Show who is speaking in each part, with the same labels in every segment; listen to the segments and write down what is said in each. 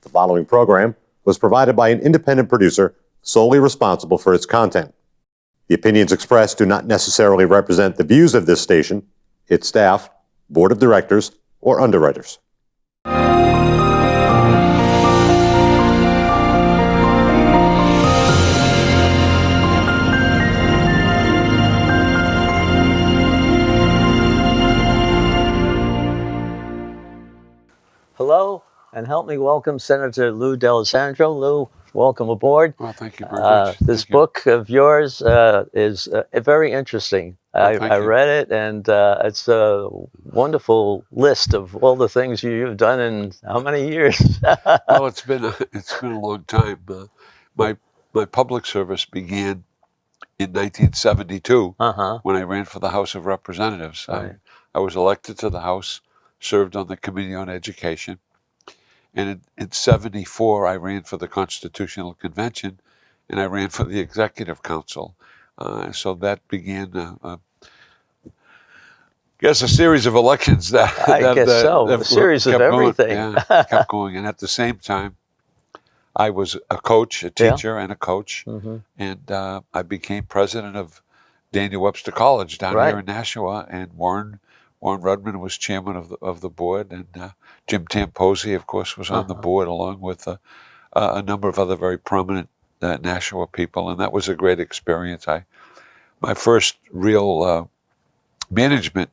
Speaker 1: The following program was provided by an independent producer solely responsible for its content. The opinions expressed do not necessarily represent the views of this station, its staff, board of directors, or underwriters.
Speaker 2: Hello, and help me welcome Senator Lou D'Alessandro. Lou, welcome aboard.
Speaker 3: Well, thank you very much.
Speaker 2: This book of yours is very interesting. I read it, and it's a wonderful list of all the things you've done in how many years?
Speaker 3: Well, it's been a long time. My public service began in 1972 when I ran for the House of Representatives.
Speaker 2: Right.
Speaker 3: I was elected to the House, served on the Committee on Education, and in 74 I ran for the Constitutional Convention, and I ran for the Executive Council. So that began, I guess, a series of elections that
Speaker 2: a series of everything.
Speaker 3: Kept going. And at the same time, I was a coach, a teacher, and a coach, and I became president of Daniel Webster College down here in Nashua, and Warren Rudman was chairman of the board, and Jim Tamposi, of course, was on the board, along with a number of other very prominent Nashua people, and that was a great experience. My first real management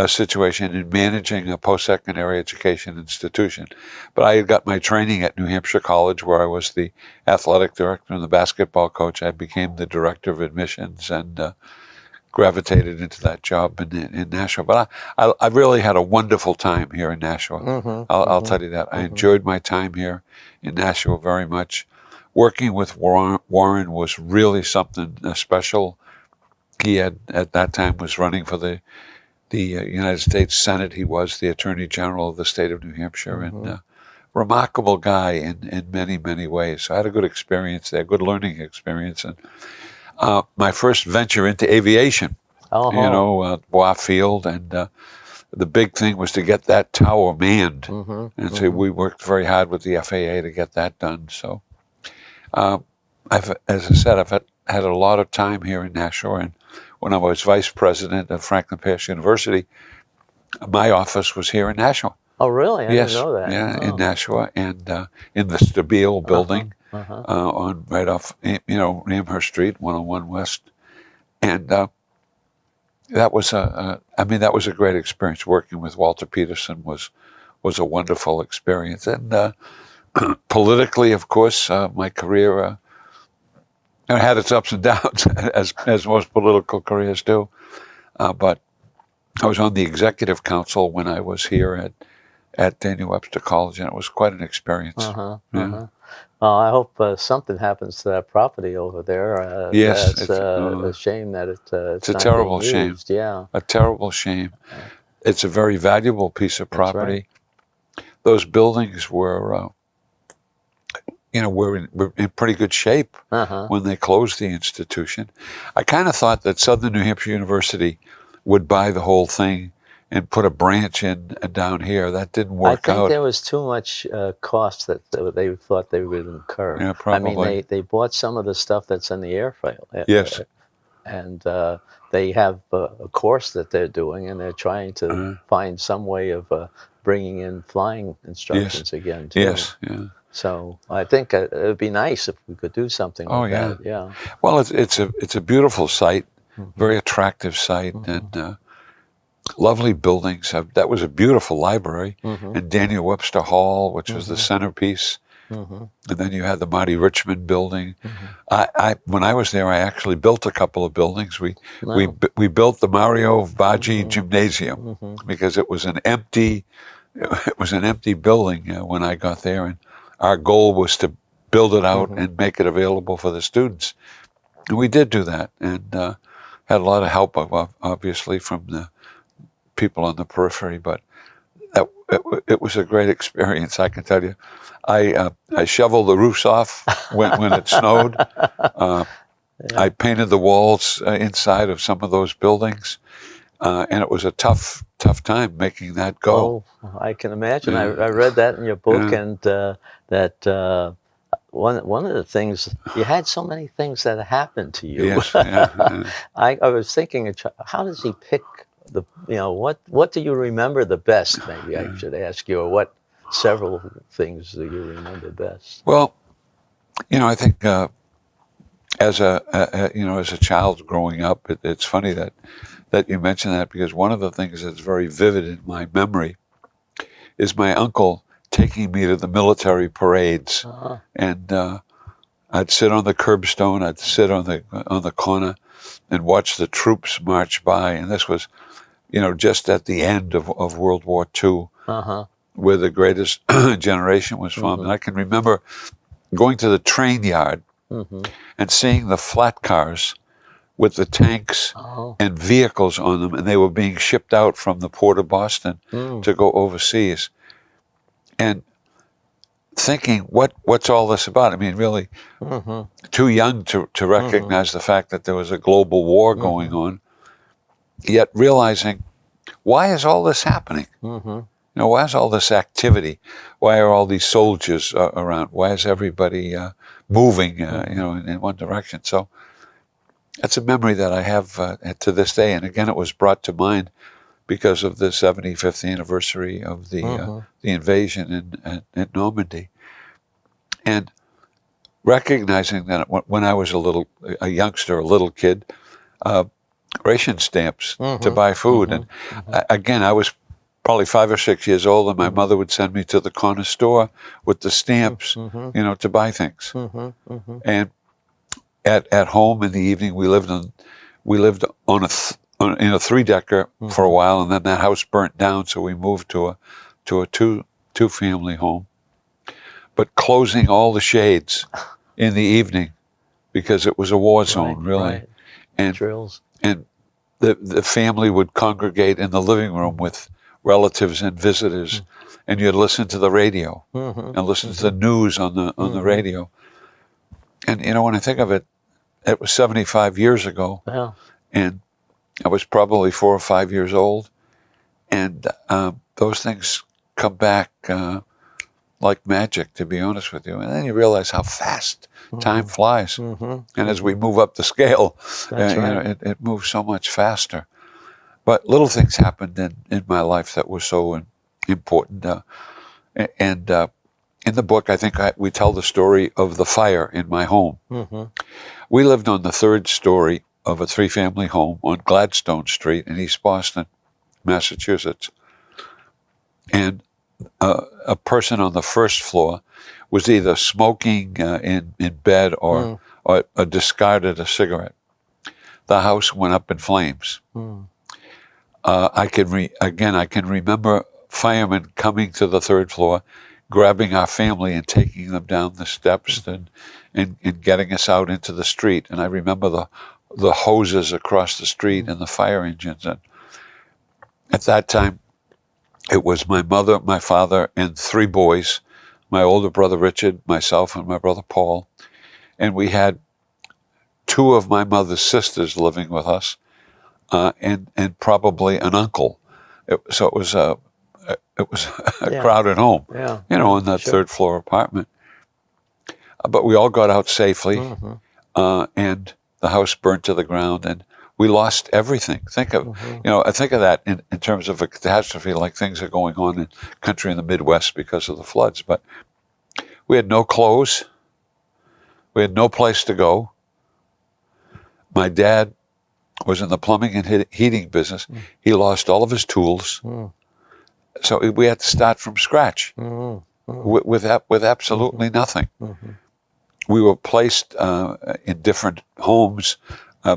Speaker 3: situation in managing a post-secondary education institution. But I had got my training at New Hampshire College, where I was the athletic director and the basketball coach. I became the director of admissions and gravitated into that job in Nashua. But I really had a wonderful time here in Nashua. I'll tell you that. I enjoyed my time here in Nashua very much. Working with Warren was really something special. He had, at that time, was running for the United States Senate. He was the Attorney General of the state of New Hampshire, and remarkable guy in many, many ways. So I had a good experience there, good learning experience. And my first venture into aviation, Bois Field, and the big thing was to get that tower manned. And so we worked very hard with the FAA to get that done. So as I said, I've had a lot of time here in Nashua, and when I was vice president of Franklin Pierce University, my office was here in Nashua.
Speaker 2: Oh, really? I didn't know that.
Speaker 3: Yeah, in Nashua, and in the Stabile building, on right off, Amherst Street, 101 West, and that was a great experience. Working with Walter Peterson was a wonderful experience, and politically, of course, my career. It had its ups and downs, as most political careers do. But I was on the executive council when I was here at Daniel Webster College, and it was quite an experience.
Speaker 2: Well, I hope something happens to that property over there.
Speaker 3: Yes.
Speaker 2: It's a shame that it's
Speaker 3: a
Speaker 2: not
Speaker 3: terrible
Speaker 2: being
Speaker 3: shame.
Speaker 2: used. Yeah.
Speaker 3: A terrible shame. It's a very valuable piece of property. Right. Those buildings were in pretty good shape when they closed the institution. I kind of thought that Southern New Hampshire University would buy the whole thing and put a branch in down here. That didn't work out.
Speaker 2: I think there was too much cost that they thought they would incur.
Speaker 3: Yeah, probably.
Speaker 2: I mean, they bought some of the stuff that's in the airfield.
Speaker 3: Yes.
Speaker 2: And they have a course that they're doing, and they're trying to find some way of bringing in flying instructions again, too.
Speaker 3: Yes, yeah.
Speaker 2: So I think it would be nice if we could do something like that. Yeah.
Speaker 3: Well, it's a beautiful site, very attractive site, and lovely buildings. That was a beautiful library, and Daniel Webster Hall, which was the centerpiece. And then you had the Marty Richmond building. When I was there, I actually built a couple of buildings. We built the Mario Vaggi Gymnasium because it was an empty building when I got there, and our goal was to build it out and make it available for the students. And we did do that, and had a lot of help, obviously, from the people on the periphery, but it was a great experience, I can tell you. I shoveled the roofs off when it snowed. I painted the walls inside of some of those buildings, and it was a tough tough time making that go.
Speaker 2: Oh, I can imagine. I read that in your book, and that one of the things, you had so many things that happened to you.
Speaker 3: Yes,
Speaker 2: I was thinking, how does he pick what do you remember the best? Maybe I should ask you, or what several things do you remember best?
Speaker 3: Well, I think as a child growing up, it's funny that you mention that, because one of the things that's very vivid in my memory is my uncle taking me to the military parades, and I'd sit on the curbstone, I'd sit on the corner, and watch the troops march by, and this was, just at the end of World War II, where the greatest generation was from. And I can remember going to the train yard and seeing the flat cars with the tanks and vehicles on them, and they were being shipped out from the port of Boston to go overseas. And thinking, what's all this about? I mean, really too young to recognize the fact that there was a global war going on, yet realizing, why is all this happening? Why is all this activity? Why are all these soldiers around? Why is everybody moving, in one direction? So that's a memory that I have to this day. And again, it was brought to mind because of the 75th anniversary of the invasion in Normandy. And recognizing that when I was a youngster, a little kid, ration stamps to buy food. And again, I was probably 5 or 6 years old, and my mother would send me to the corner store with the stamps, to buy things. And at home in the evening, we lived on in a 3-decker for a while, and then that house burnt down, so we moved to a two-family home. But closing all the shades in the evening because it was a war zone, really. And
Speaker 2: drills.
Speaker 3: And the family would congregate in the living room with relatives and visitors, and you'd listen to the radio and listen to the news on the radio. And when I think of it, it was 75 years ago, and I was probably 4 or 5 years old, and those things come back like magic, to be honest with you. And then you realize how fast time flies. And as we move up the scale, it moves so much faster. But little things happened in my life that were so important. And in the book, I think we tell the story of the fire in my home. We lived on the 3rd story of a 3-family home on Gladstone Street in East Boston, Massachusetts. And a person on the 1st floor was either smoking in bed or discarded a cigarette. The house went up in flames. I can remember firemen coming to the 3rd floor, grabbing our family and taking them down the steps and getting us out into the street. And I remember the hoses across the street and the fire engines. And at that time, it was my mother, my father, and 3 boys, my older brother Richard, myself, and my brother Paul. And we had 2 of my mother's sisters living with us, and probably an uncle. So it was a crowded home, in that 3rd floor apartment. But we all got out safely, and the house burnt to the ground, and we lost everything. Think of that in terms of a catastrophe, like things are going on in the country in the Midwest because of the floods. But we had no clothes. We had no place to go. My dad was in the plumbing and heating business. He lost all of his tools. So we had to start from scratch with absolutely nothing. We were placed in different homes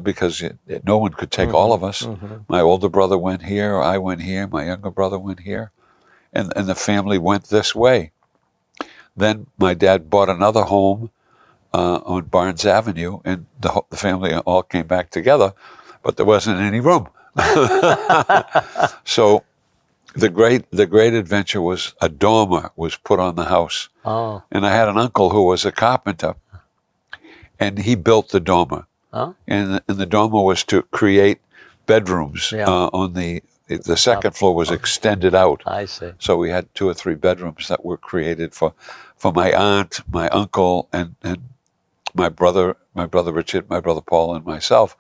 Speaker 3: because no one could take all of us. My older brother went here, I went here, my younger brother went here, and the family went this way. Then my dad bought another home on Barnes Avenue, and the family all came back together, but there wasn't any room. So the great adventure was a dormer was put on the house. And I had an uncle who was a carpenter, and he built the dormer. And the dormer was to create bedrooms on the the second floor was extended out.
Speaker 2: I see.
Speaker 3: So we had 2 or 3 bedrooms that were created for my aunt, my uncle, and my brother Richard, my brother Paul, and myself,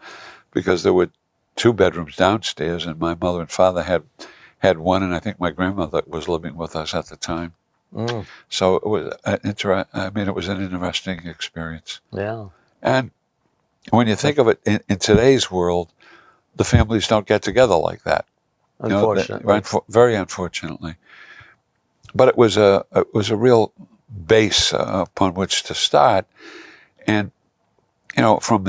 Speaker 3: because there were 2 bedrooms downstairs, and my mother and father had one, and I think my grandmother was living with us at the time. So it was it was an interesting experience.
Speaker 2: Yeah.
Speaker 3: And when you think of it, in today's world, the families don't get together like that.
Speaker 2: Unfortunately.
Speaker 3: Very unfortunately. But it was a real base upon which to start. And, from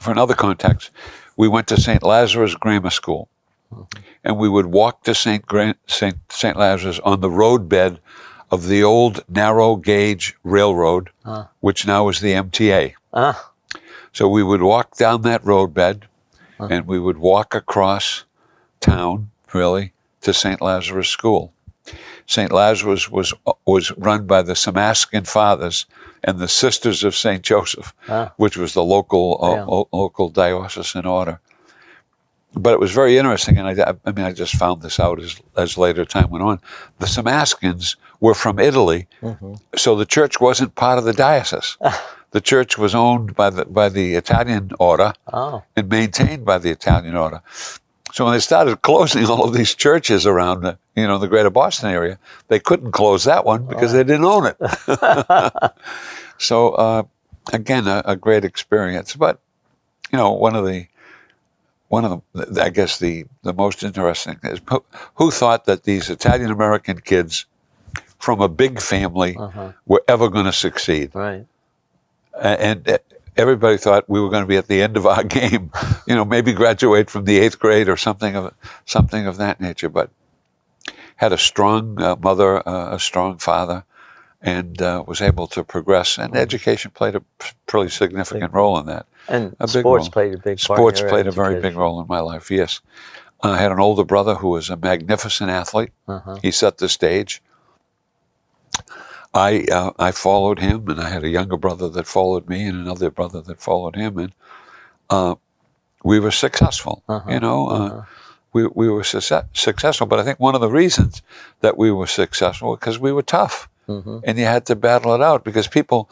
Speaker 3: another context, we went to St. Lazarus Grammar School. And we would walk to St. Lazarus on the roadbed of the old narrow gauge railroad, which now is the MTA. So we would walk down that roadbed, and we would walk across town, really, to St. Lazarus School. St. Lazarus was run by the Samaskin Fathers and the Sisters of St. Joseph, which was the local diocesan order. But it was very interesting, and I just found this out as later time went on. The Samaskins were from Italy, so the church wasn't part of the diocese. The church was owned by the Italian order and maintained by the Italian order. So when they started closing all of these churches around the greater Boston area, they couldn't close that one because they didn't own it. So again, a great experience. But one of the I guess the most interesting is who thought that these Italian American kids from a big family were ever going to succeed?
Speaker 2: Right.
Speaker 3: And everybody thought we were going to be at the end of our game, maybe graduate from the 8th grade or something of that nature. But had a strong mother, a strong father, and was able to progress. And education played a pretty significant role in that.
Speaker 2: And sports played a big part.
Speaker 3: Sports played a very big role in my life. Yes, I had an older brother who was a magnificent athlete. He set the stage. I followed him, and I had a younger brother that followed me, and another brother that followed him, and we were successful. We were successful. But I think one of the reasons that we were successful was because we were tough, and you had to battle it out because people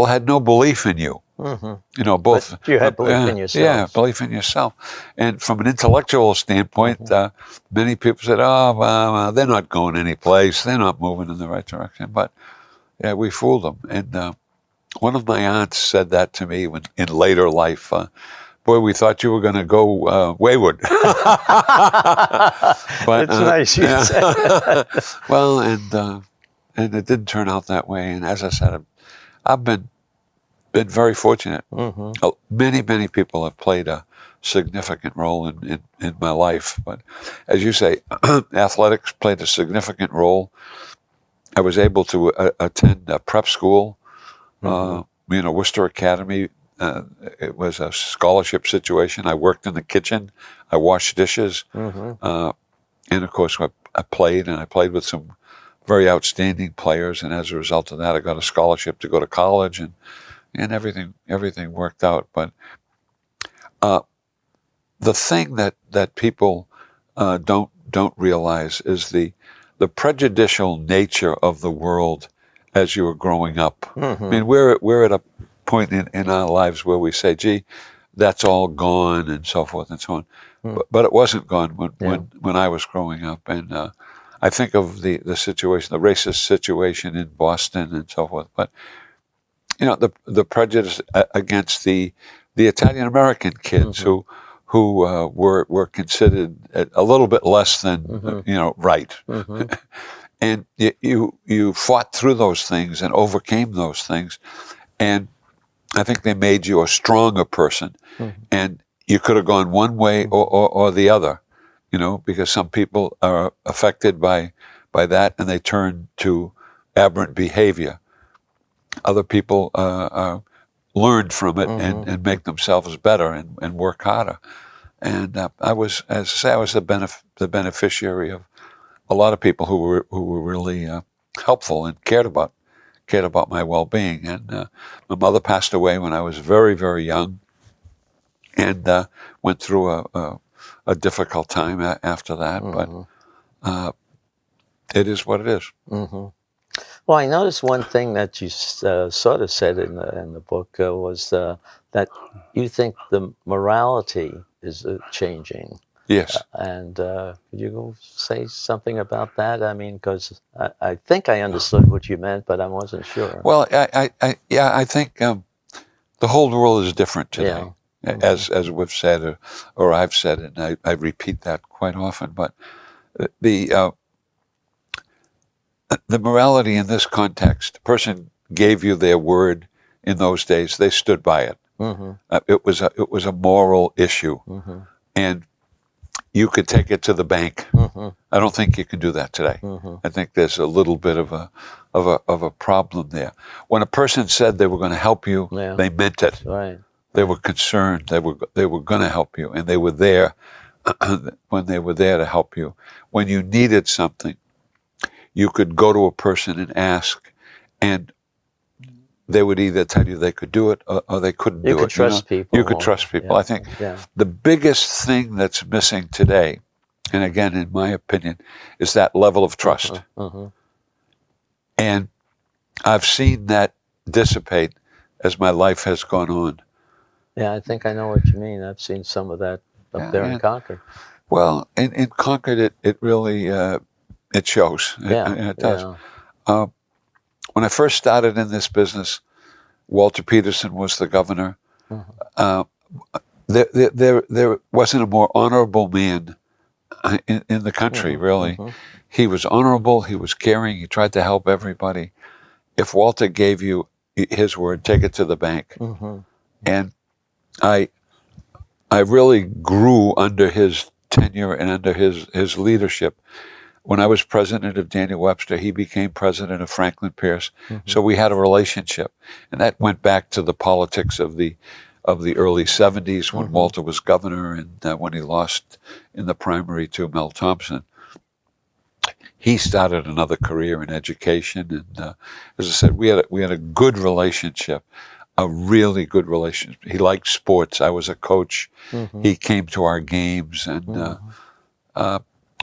Speaker 3: had no belief in you. Both.
Speaker 2: But you had belief in yourself.
Speaker 3: Yeah, belief in yourself. And from an intellectual standpoint, many people said, "Oh, they're not going any place. They're not moving in the right direction." But yeah, we fooled them. And one of my aunts said that to me in later life. Boy, we thought you were going to go wayward. But,
Speaker 2: it's nice you said.
Speaker 3: Well, and it didn't turn out that way. And as I said, I've been very fortunate. Many people have played a significant role in my life. But as you say, athletics played a significant role. I was able to attend a prep school, Worcester Academy. It was a scholarship situation. I worked in the kitchen. I washed dishes. And of course, I played with some very outstanding players. And as a result of that, I got a scholarship to go to college, and everything worked out. But the thing that people don't realize is the prejudicial nature of the world as you were growing up. I mean, we're at a point in our lives where we say, "Gee, that's all gone," and so forth and so on. But it wasn't gone when I was growing up. And I think of the situation, the racist situation in Boston and so forth. But the prejudice against the Italian American kids who were considered a little bit less than right, and you fought through those things and overcame those things, and I think they made you a stronger person. And you could have gone one way or the other, because some people are affected by that and they turn to aberrant behavior. Other people learn from it and make themselves better and work harder. And I was the beneficiary of a lot of people who were really helpful and cared about my well-being. And my mother passed away when I was very, very young, and went through a difficult time after that, but it is what it is.
Speaker 2: Well, I noticed one thing that you sort of said in the book was that you think the morality is changing.
Speaker 3: Yes.
Speaker 2: And could you say something about that? I mean, because I think I understood what you meant, but I wasn't sure.
Speaker 3: Well, I think the whole world is different today, as we've said, or I've said it, and I repeat that quite often. But the morality in this context, the person gave you their word in those days; they stood by it. It was a moral issue, and you could take it to the bank. I don't think you can do that today. I think there's a little bit of a problem there. When a person said they were going to help you, they meant it.
Speaker 2: Right.
Speaker 3: They were concerned. They were going to help you, and they were there when they were there to help you. When you needed something, you could go to a person and ask, and they would either tell you they could do it or they couldn't do it.
Speaker 2: You could trust people.
Speaker 3: You could trust people. I think the biggest thing that's missing today, and again, in my opinion, is that level of trust. And I've seen that dissipate as my life has gone on.
Speaker 2: Yeah, I think I know what you mean. I've seen some of that up there in Concord.
Speaker 3: Well, in Concord, it really it shows. It does. When I first started in this business, Walter Peterson was the governor. There wasn't a more honorable man in the country, really. He was honorable, he was caring, he tried to help everybody. If Walter gave you his word, take it to the bank. And I really grew under his tenure and under his leadership. When I was president of Daniel Webster, he became president of Franklin Pierce. So we had a relationship, and that went back to the politics of the early 70s when Walter was governor, and when he lost in the primary to Mel Thompson. He started another career in education, and as I said, we had a good relationship, a really good relationship. He liked sports. I was a coach. He came to our games, and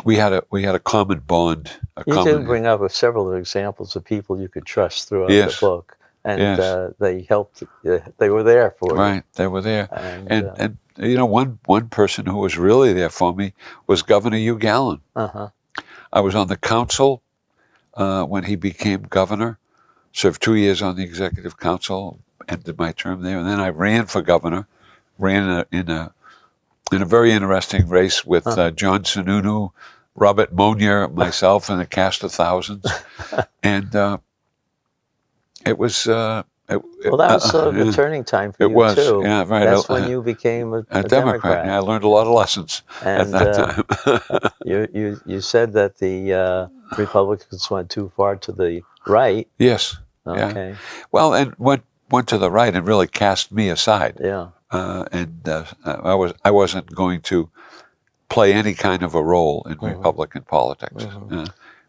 Speaker 3: we had a common bond.
Speaker 2: You did bring up several examples of people you could trust throughout the book, and they helped. They were there for you.
Speaker 3: Right, they were there, and you know, one person who was really there for me was Governor Hugh Gallen. I was on the council when he became governor. Served 2 years on the executive council. Ended my term there, and then I ran for governor. Ran in a very interesting race with John Sununu, Robert Monier, myself, and a cast of thousands. And it was... well,
Speaker 2: that was sort of a turning time for you, too.
Speaker 3: Yeah, right.
Speaker 2: That's when you became a Democrat.
Speaker 3: Yeah, I learned a lot of lessons at that time.
Speaker 2: You said that the Republicans went too far to the right.
Speaker 3: Yes.
Speaker 2: Okay.
Speaker 3: Yeah. Well, and went to the right and really cast me aside.
Speaker 2: Yeah.
Speaker 3: I wasn't going to play any kind of a role in Republican politics.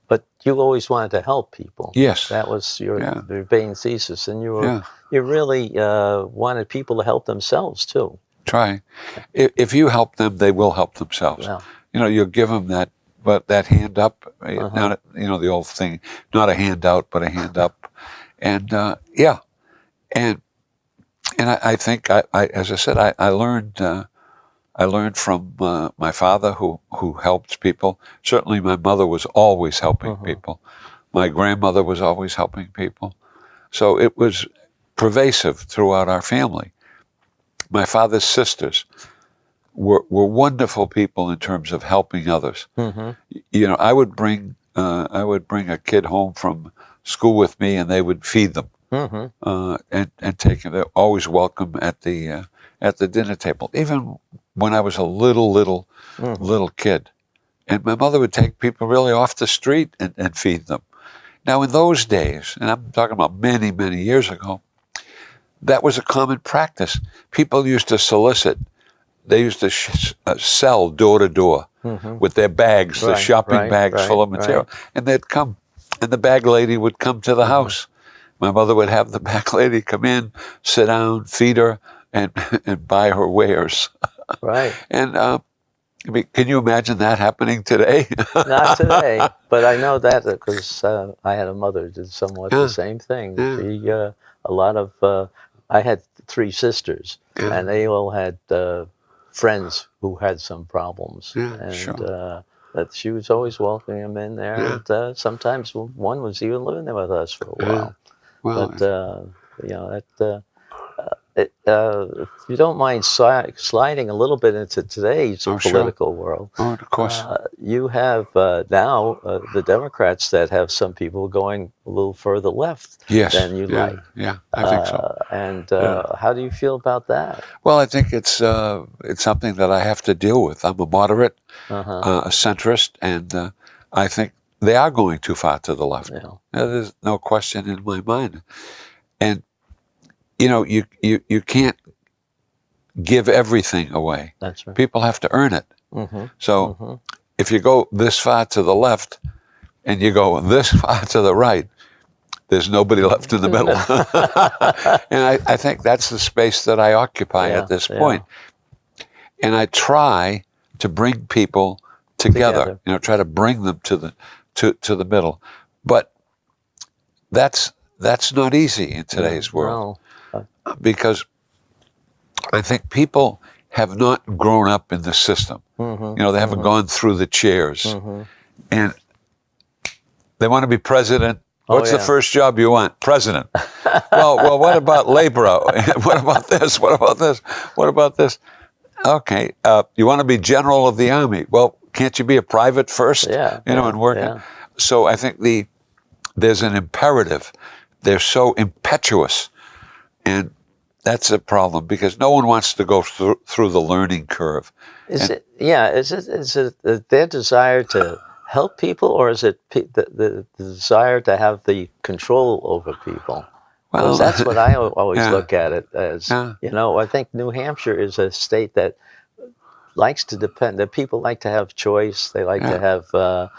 Speaker 2: But you always wanted to help people.
Speaker 3: Yes,
Speaker 2: that was your main thesis, and you really wanted people to help themselves too.
Speaker 3: Try, if you help them, they will help themselves. Yeah. You know, you give them that hand up. Not the old thing, not a hand out, but a hand up, and And I think, as I said, I learned from my father who helped people. Certainly my mother was always helping people. My grandmother was always helping people. So it was pervasive throughout our family. My father's sisters were wonderful people in terms of helping others. You know, I would bring a kid home from school with me, and they would feed them. And take them. They're always welcome at the dinner table. Even when I was a little kid, and my mother would take people really off the street and feed them. Now, in those days, and I'm talking about many years ago, that was a common practice. People used to solicit. They used to sell door to door with their bags, the shopping bags full of material, and they'd come, and the bag lady would come to the house. My mother would have the back lady come in, sit down, feed her, and buy her wares.
Speaker 2: Right.
Speaker 3: And I mean, can you imagine that happening today?
Speaker 2: Not today, but I know that because I had a mother who did somewhat
Speaker 3: Yeah.
Speaker 2: the same thing.
Speaker 3: Yeah.
Speaker 2: She, a lot of, I had 3 sisters,
Speaker 3: Yeah.
Speaker 2: and they all had friends who had some problems,
Speaker 3: Yeah,
Speaker 2: and
Speaker 3: sure.
Speaker 2: that she was always welcoming them in there,
Speaker 3: Yeah.
Speaker 2: and sometimes one was even living there with us for a
Speaker 3: Yeah.
Speaker 2: while.
Speaker 3: Well,
Speaker 2: But you know that. If you don't mind sliding a little bit into today's
Speaker 3: oh, sure.
Speaker 2: political world,
Speaker 3: Oh, of course.
Speaker 2: you have now the Democrats that have some people going a little further left
Speaker 3: Yes.
Speaker 2: than you
Speaker 3: Yeah.
Speaker 2: like.
Speaker 3: Yeah. I think so.
Speaker 2: And
Speaker 3: Yeah.
Speaker 2: how do you feel about that?
Speaker 3: Well, I think it's something that I have to deal with. I'm a moderate,
Speaker 2: Uh-huh.
Speaker 3: a centrist, and I think they are going too far to the left.
Speaker 2: Yeah.
Speaker 3: There's no question in my mind. And you know, you can't give everything away.
Speaker 2: That's right.
Speaker 3: People have to earn it.
Speaker 2: Mm-hmm.
Speaker 3: So
Speaker 2: Mm-hmm.
Speaker 3: if you go this far to the left and you go this far to the right, there's nobody left in the middle. And I think that's the space that I occupy
Speaker 2: Yeah,
Speaker 3: at this
Speaker 2: yeah.
Speaker 3: point. And I try to bring people together. You know, try to bring them to the middle. But that's not easy in today's world.
Speaker 2: No.
Speaker 3: Because I think people have not grown up in the system.
Speaker 2: Mm-hmm.
Speaker 3: You know, they haven't gone through the chairs.
Speaker 2: Mm-hmm.
Speaker 3: And they want to be president. What's the first job you want? President. well, what about labor? What about this? What about this? What about this? Okay, you want to be general of the army. Well, can't you be a private first?
Speaker 2: Yeah.
Speaker 3: You know, and work.
Speaker 2: Yeah.
Speaker 3: So I think there's an imperative. They're so impetuous, and that's a problem because no one wants to go through the learning curve.
Speaker 2: Is it their desire to help people, or is it the desire to have the control over people? Well, that's what I always look at it as.
Speaker 3: Yeah.
Speaker 2: You know, I think New Hampshire is a state that likes to depend. That people like to have choice. They like to have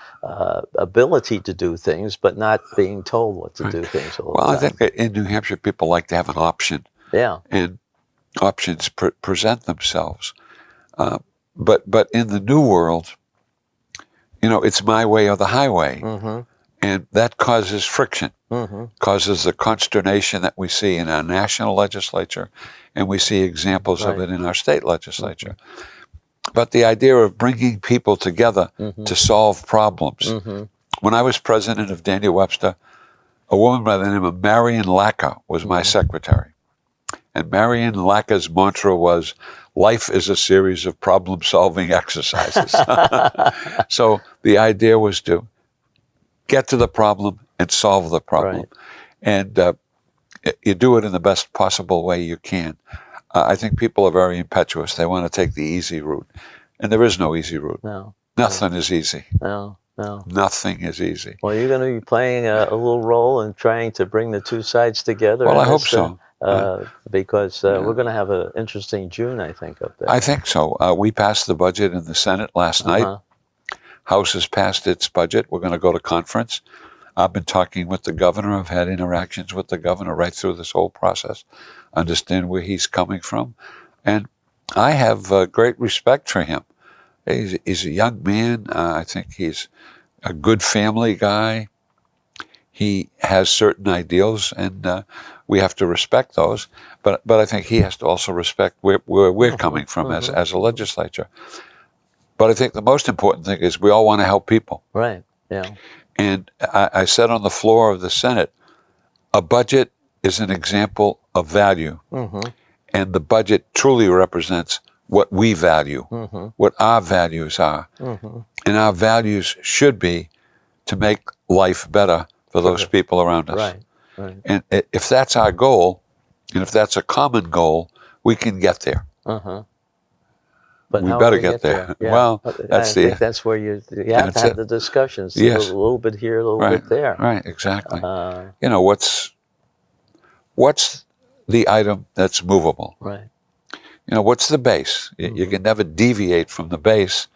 Speaker 2: ability to do things, but not being told what to do things all the time.
Speaker 3: Well, I think that in New Hampshire, people like to have an option.
Speaker 2: Yeah.
Speaker 3: And options present themselves. But in the new world, you know, it's my way or the highway.
Speaker 2: Mm-hmm.
Speaker 3: And that causes friction,
Speaker 2: Mm-hmm.
Speaker 3: causes the consternation that we see in our national legislature, and we see examples of it in our state legislature. Mm-hmm. But the idea of bringing people together to solve problems. Mm-hmm. When I was president of Daniel Webster, a woman by the name of Marion Lacker was my secretary. And Marion Lacker's mantra was, life is a series of problem-solving exercises. So the idea was to get to the problem and solve the problem. Right. And you do it in the best possible way you can. I think people are very impetuous. They want to take the easy route. And there is no easy route.
Speaker 2: No.
Speaker 3: Nothing is easy.
Speaker 2: No.
Speaker 3: Nothing is easy.
Speaker 2: Well, you're going to be playing a little role in trying to bring the two sides together.
Speaker 3: Well, I hope so.
Speaker 2: Because we're going to have an interesting June, I think, up there.
Speaker 3: I think so. We passed the budget in the Senate last night. House has passed its budget. We're going to go to conference. I've been talking with the governor. I've had interactions with the governor right through this whole process, understand where he's coming from. And I have great respect for him. He's a young man. I think he's a good family guy. He has certain ideals, and we have to respect those. But I think he has to also respect where we're coming from as a legislature. But I think the most important thing is we all want to help people.
Speaker 2: Right, yeah.
Speaker 3: And I said on the floor of the Senate, a budget is an example of value. Mm-hmm. And the budget truly represents what we value, what our values are. Mm-hmm. And our values should be to make life better for those people around us.
Speaker 2: Right.
Speaker 3: And if that's our goal, and if that's a common goal, we can get there.
Speaker 2: But
Speaker 3: we better get there.
Speaker 2: Yeah.
Speaker 3: Well,
Speaker 2: I think that's where you have to have the discussions.
Speaker 3: Yes.
Speaker 2: A little bit here, a little bit there.
Speaker 3: Right, exactly. You know, what's the item that's movable?
Speaker 2: Right.
Speaker 3: You know, what's the base? You can never deviate from the base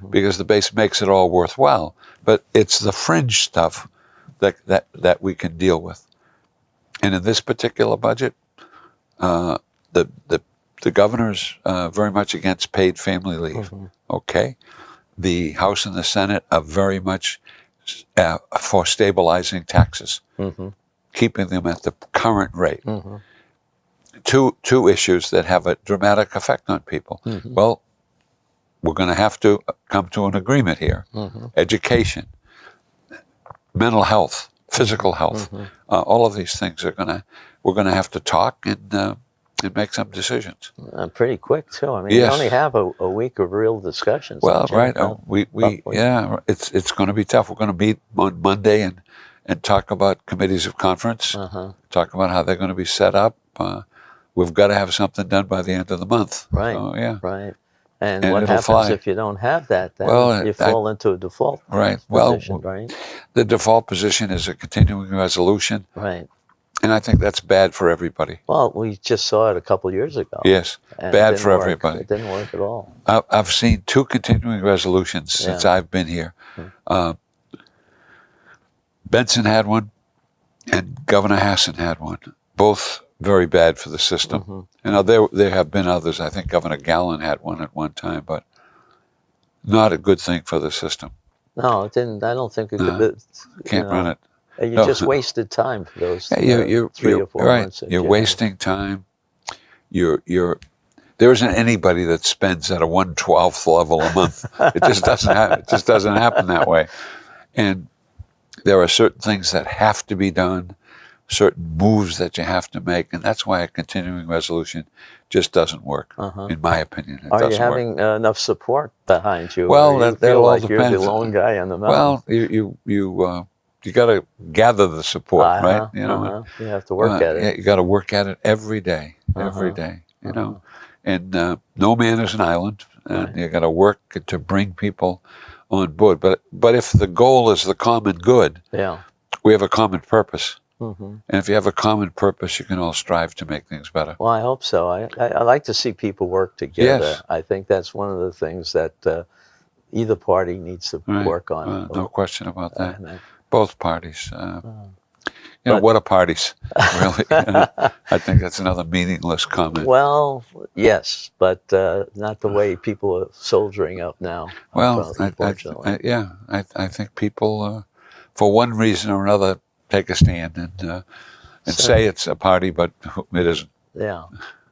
Speaker 3: because the base makes it all worthwhile. But it's the fringe stuff that we can deal with. And in this particular budget, the The governor's very much against paid family leave. Okay. The House and the Senate are very much for stabilizing taxes, keeping them at the current rate. Two issues that have a dramatic effect on people. Well, we're going to have to come to an agreement here. Education, mental health, physical health, all of these things we're going to have to talk and make some decisions.
Speaker 2: Pretty quick too. I mean, we only have a week of real discussions.
Speaker 3: Well, right. It's going to be tough. We're going to meet on Monday and talk about committees of conference, talk about how they're going to be set up. We've got to have something done by the end of the month.
Speaker 2: Right.
Speaker 3: So, yeah.
Speaker 2: Right. And what happens if you don't have that? Then you fall into a default position, right?
Speaker 3: The default position is a continuing resolution.
Speaker 2: Right.
Speaker 3: And I think that's bad for everybody.
Speaker 2: Well, we just saw it a couple of years ago.
Speaker 3: Yes, bad for everybody.
Speaker 2: It didn't work at all.
Speaker 3: I've seen 2 continuing resolutions since I've been here. Benson had one, and Governor Hassan had one. Both very bad for the system. There have been others. I think Governor Gallen had one at one time, but not a good thing for the system.
Speaker 2: No, it didn't. I don't think it could.
Speaker 3: Can't run it.
Speaker 2: You just wasted time for those 3 or 4 months.
Speaker 3: You're wasting time. There isn't anybody that spends at a 1/12th level a month. It just doesn't happen. It just doesn't happen that way. And there are certain things that have to be done, certain moves that you have to make, and that's why a continuing resolution just doesn't work, in my opinion.
Speaker 2: Are you having enough support behind you?
Speaker 3: Well, that all
Speaker 2: like
Speaker 3: depends.
Speaker 2: You're the lone guy on the mountain.
Speaker 3: Well, you got to gather the support, right?
Speaker 2: You have to work at it.
Speaker 3: Yeah, you got to work at it every day, And no man is an island, and you got to work to bring people on board. But if the goal is the common good, we have a common purpose. And if you have a common purpose, you can all strive to make things better.
Speaker 2: Well, I hope so. I like to see people work together. Yes. I think that's one of the things that either party needs to work on.
Speaker 3: No question about that. Both parties. What are parties, really? I think that's another meaningless comment.
Speaker 2: Well, yes, but not the way people are soldiering up now.
Speaker 3: Well, I think people, for one reason or another, take a stand and say it's a party, but it isn't. Yeah.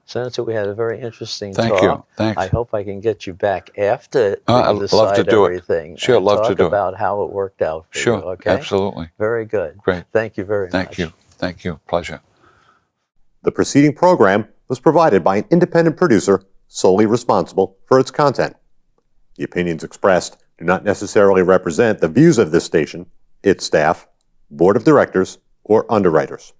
Speaker 2: Senator, we had a very interesting
Speaker 3: talk.
Speaker 2: Thank
Speaker 3: you. Thanks.
Speaker 2: I hope I can get you back after
Speaker 3: I'd love to do
Speaker 2: everything.
Speaker 3: Sure, love to do
Speaker 2: it. Talk about how it worked out for you, okay?
Speaker 3: Absolutely.
Speaker 2: Very good.
Speaker 3: Great.
Speaker 2: Thank you very much.
Speaker 3: Thank you. Thank you. Pleasure.
Speaker 1: The preceding program was provided by an independent producer solely responsible for its content. The opinions expressed do not necessarily represent the views of this station, its staff, board of directors, or underwriters.